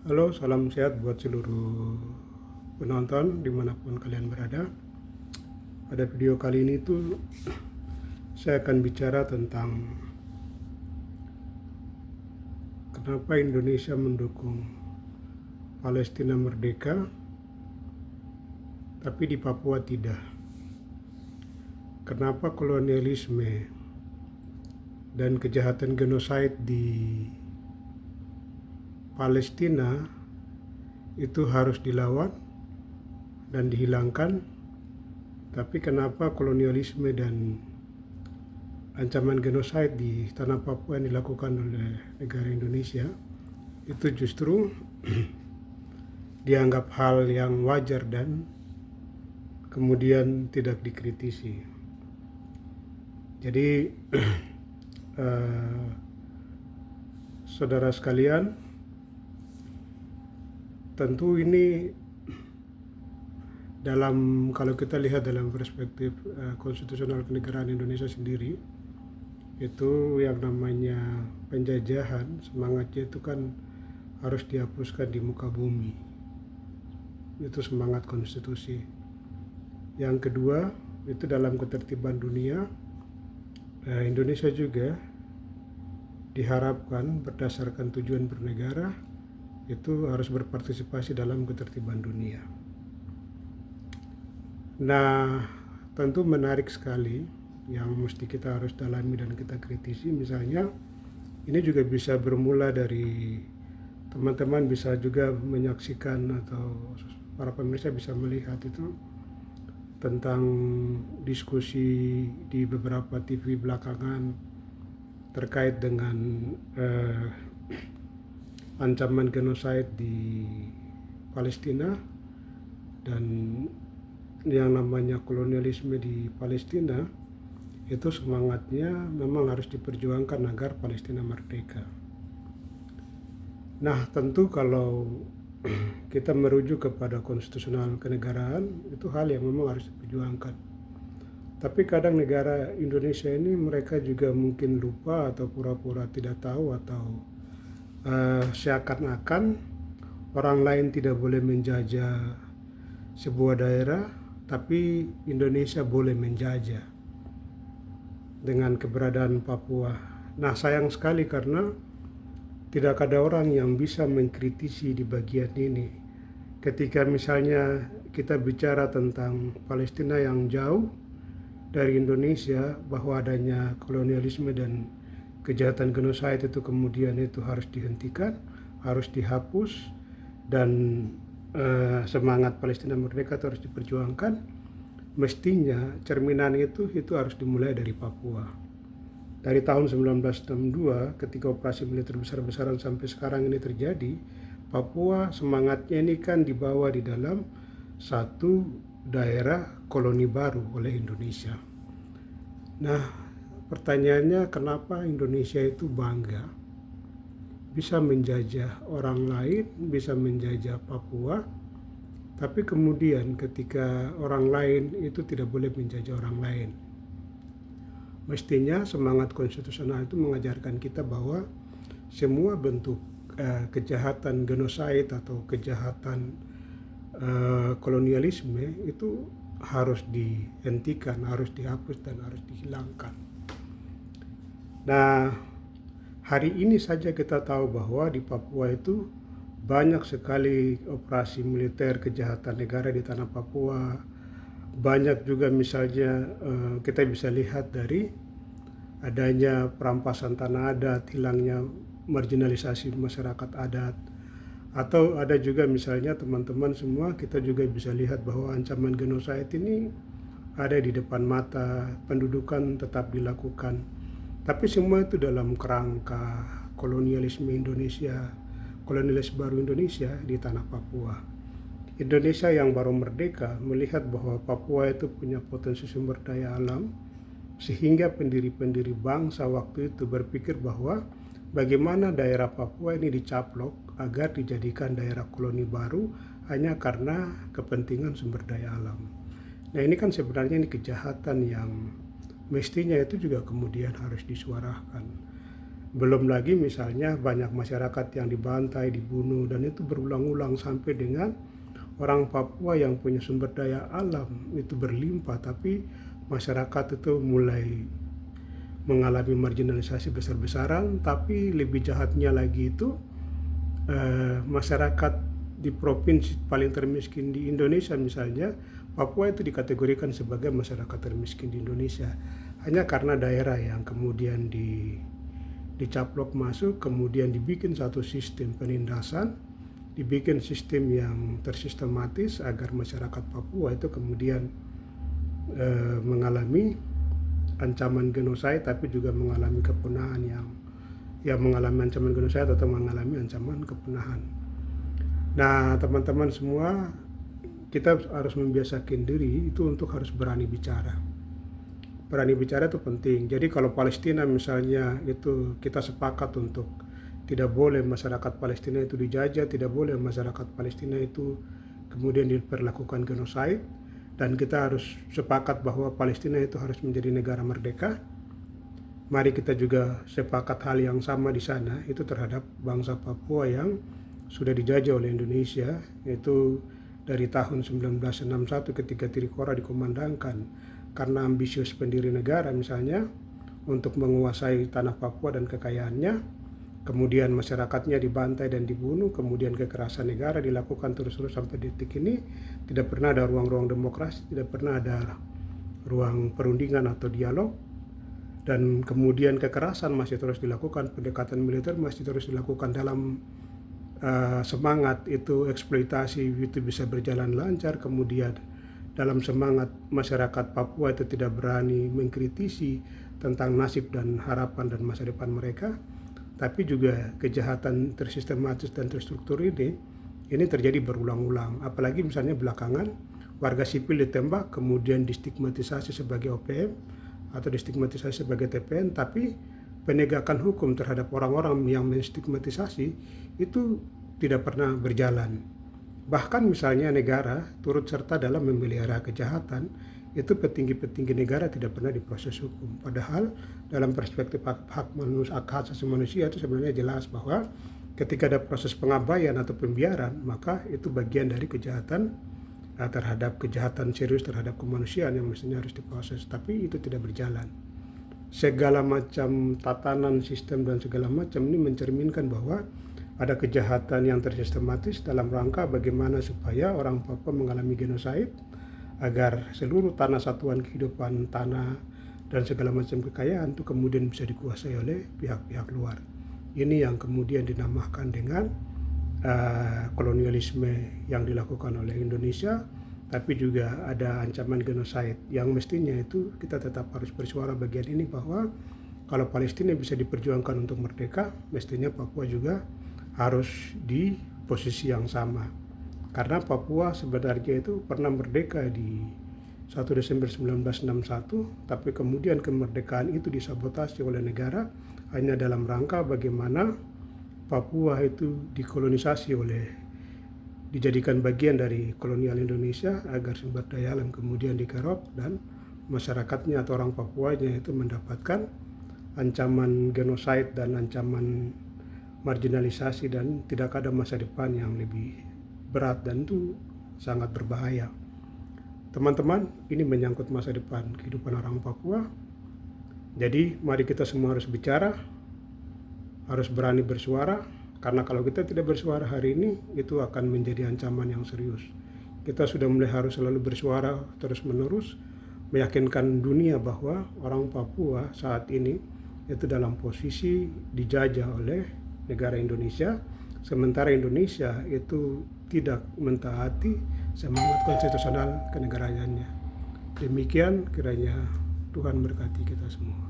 Halo, salam sehat buat seluruh penonton dimanapun kalian berada. Pada video kali ini tuh saya akan bicara tentang kenapa Indonesia mendukung Palestina merdeka, tapi di Papua tidak. Kenapa kolonialisme dan kejahatan genosid di Palestina itu harus dilawan dan dihilangkan, tapi kenapa kolonialisme dan ancaman genosid di tanah Papua yang dilakukan oleh negara Indonesia itu justru dianggap hal yang wajar dan kemudian tidak dikritisi. Jadi saudara sekalian, tentu ini kalau kita lihat dalam perspektif konstitusional kenegaraan Indonesia sendiri, itu yang namanya penjajahan, semangatnya itu kan harus dihapuskan di muka bumi. Itu semangat konstitusi. Yang kedua, itu dalam ketertiban dunia, Indonesia juga diharapkan berdasarkan tujuan bernegara itu harus berpartisipasi dalam ketertiban dunia. Nah, tentu menarik sekali yang mesti kita harus dalami dan kita kritisi. Misalnya, ini juga bisa bermula dari teman-teman bisa juga menyaksikan atau para pemirsa bisa melihat itu tentang diskusi di beberapa TV belakangan terkait dengan ancaman genosid di Palestina dan yang namanya kolonialisme di Palestina. Itu semangatnya memang harus diperjuangkan agar Palestina merdeka. Nah, tentu kalau kita merujuk kepada konstitusional kenegaraan, itu hal yang memang harus diperjuangkan. Tapi kadang negara Indonesia ini mereka juga mungkin lupa atau pura-pura tidak tahu atau seakan-akan orang lain tidak boleh menjajah sebuah daerah, tapi Indonesia boleh menjajah dengan keberadaan Papua. Nah, sayang sekali karena tidak ada orang yang bisa mengkritisi di bagian ini. Ketika misalnya kita bicara tentang Palestina yang jauh dari Indonesia, bahwa adanya kolonialisme dan kejahatan genosid itu kemudian itu harus dihentikan, harus dihapus, dan semangat Palestina merdeka itu harus diperjuangkan. Mestinya cerminan itu harus dimulai dari Papua. Dari tahun 1962 ketika operasi militer besar-besaran sampai sekarang ini terjadi, Papua semangatnya ini kan dibawa di dalam satu daerah koloni baru oleh Indonesia. Nah, pertanyaannya kenapa Indonesia itu bangga bisa menjajah orang lain, bisa menjajah Papua, tapi kemudian ketika orang lain itu tidak boleh menjajah orang lain. Mestinya semangat konstitusional itu mengajarkan kita bahwa semua bentuk kejahatan genosid atau kejahatan kolonialisme itu harus dihentikan, harus dihapus dan harus dihilangkan. Nah, hari ini saja kita tahu bahwa di Papua itu banyak sekali operasi militer kejahatan negara di tanah Papua. Banyak juga misalnya kita bisa lihat dari adanya perampasan tanah adat, hilangnya marginalisasi masyarakat adat. Atau ada juga misalnya teman-teman semua kita juga bisa lihat bahwa ancaman genosid ini ada di depan mata, pendudukan tetap dilakukan. Tapi semua itu dalam kerangka kolonialisme Indonesia, kolonialis baru Indonesia di tanah Papua. Indonesia yang baru merdeka melihat bahwa Papua itu punya potensi sumber daya alam, sehingga pendiri-pendiri bangsa waktu itu berpikir bahwa bagaimana daerah Papua ini dicaplok agar dijadikan daerah koloni baru hanya karena kepentingan sumber daya alam. Nah, ini kan sebenarnya ini kejahatan yang mestinya itu juga kemudian harus disuarakan. Belum lagi misalnya banyak masyarakat yang dibantai, dibunuh, dan itu berulang-ulang sampai dengan orang Papua yang punya sumber daya alam itu berlimpah, tapi masyarakat itu mulai mengalami marginalisasi besar-besaran. Tapi lebih jahatnya lagi itu masyarakat di provinsi paling termiskin di Indonesia misalnya, Papua itu dikategorikan sebagai masyarakat termiskin di Indonesia hanya karena daerah yang kemudian dicaplok masuk, kemudian dibikin satu sistem penindasan, dibikin sistem yang tersistematis agar masyarakat Papua itu kemudian mengalami ancaman genosida, tapi juga mengalami kepunahan yang mengalami ancaman genosida atau mengalami ancaman kepunahan. Nah, teman-teman semua, kita harus membiasakan diri itu untuk harus berani bicara. Berani bicara itu penting. Jadi kalau Palestina misalnya itu kita sepakat untuk tidak boleh masyarakat Palestina itu dijajah, tidak boleh masyarakat Palestina itu kemudian diperlakukan genosid, dan kita harus sepakat bahwa Palestina itu harus menjadi negara merdeka. Mari kita juga sepakat hal yang sama di sana, itu terhadap bangsa Papua yang sudah dijajah oleh Indonesia, yaitu dari tahun 1961 ketika Trikora dikumandangkan karena ambisius pendiri negara misalnya untuk menguasai tanah Papua dan kekayaannya. Kemudian masyarakatnya dibantai dan dibunuh, kemudian kekerasan negara dilakukan terus-terus sampai detik ini. Tidak pernah ada ruang-ruang demokrasi, tidak pernah ada ruang perundingan atau dialog, dan kemudian kekerasan masih terus dilakukan, pendekatan militer masih terus dilakukan dalam semangat itu eksploitasi itu bisa berjalan lancar. Kemudian dalam semangat masyarakat Papua itu tidak berani mengkritisi tentang nasib dan harapan dan masa depan mereka. Tapi juga kejahatan tersistematis dan terstruktur ini terjadi berulang-ulang. Apalagi misalnya belakangan warga sipil ditembak, kemudian distigmatisasi sebagai OPM atau distigmatisasi sebagai TPN, tapi penegakan hukum terhadap orang-orang yang menstigmatisasi itu tidak pernah berjalan. Bahkan misalnya negara turut serta dalam memelihara kejahatan, itu petinggi-petinggi negara tidak pernah diproses hukum. Padahal dalam perspektif hak asasi manusia itu sebenarnya jelas bahwa ketika ada proses pengabaian atau pembiaran, maka itu bagian dari kejahatan terhadap kejahatan serius terhadap kemanusiaan yang mestinya harus diproses. Tapi itu tidak berjalan. Segala macam tatanan sistem dan segala macam ini mencerminkan bahwa ada kejahatan yang tersistematis dalam rangka bagaimana supaya orang Papua mengalami genosid, agar seluruh tanah satuan kehidupan, tanah dan segala macam kekayaan itu kemudian bisa dikuasai oleh pihak-pihak luar. Ini yang kemudian dinamakan dengan kolonialisme yang dilakukan oleh Indonesia, tapi juga ada ancaman genosid yang mestinya itu kita tetap harus bersuara bagian ini, bahwa kalau Palestina bisa diperjuangkan untuk merdeka, mestinya Papua juga harus di posisi yang sama. Karena Papua sebenarnya itu pernah merdeka di 1 Desember 1961, tapi kemudian kemerdekaan itu disabotasi oleh negara hanya dalam rangka bagaimana Papua itu dikolonisasi dijadikan bagian dari kolonial Indonesia agar sumber daya alam kemudian dikerok dan masyarakatnya atau orang Papuanya itu mendapatkan ancaman genosid dan ancaman marginalisasi dan tidak ada masa depan yang lebih berat, dan itu sangat berbahaya. Teman-teman, ini menyangkut masa depan kehidupan orang Papua. Jadi mari kita semua harus bicara, harus berani bersuara, karena kalau kita tidak bersuara hari ini, itu akan menjadi ancaman yang serius. Kita sudah mulai harus selalu bersuara terus-menerus, meyakinkan dunia bahwa orang Papua saat ini itu dalam posisi dijajah oleh negara Indonesia, sementara Indonesia itu tidak mentaati semangat konstitusional kenegaraannya. Demikian kiranya Tuhan berkati kita semua.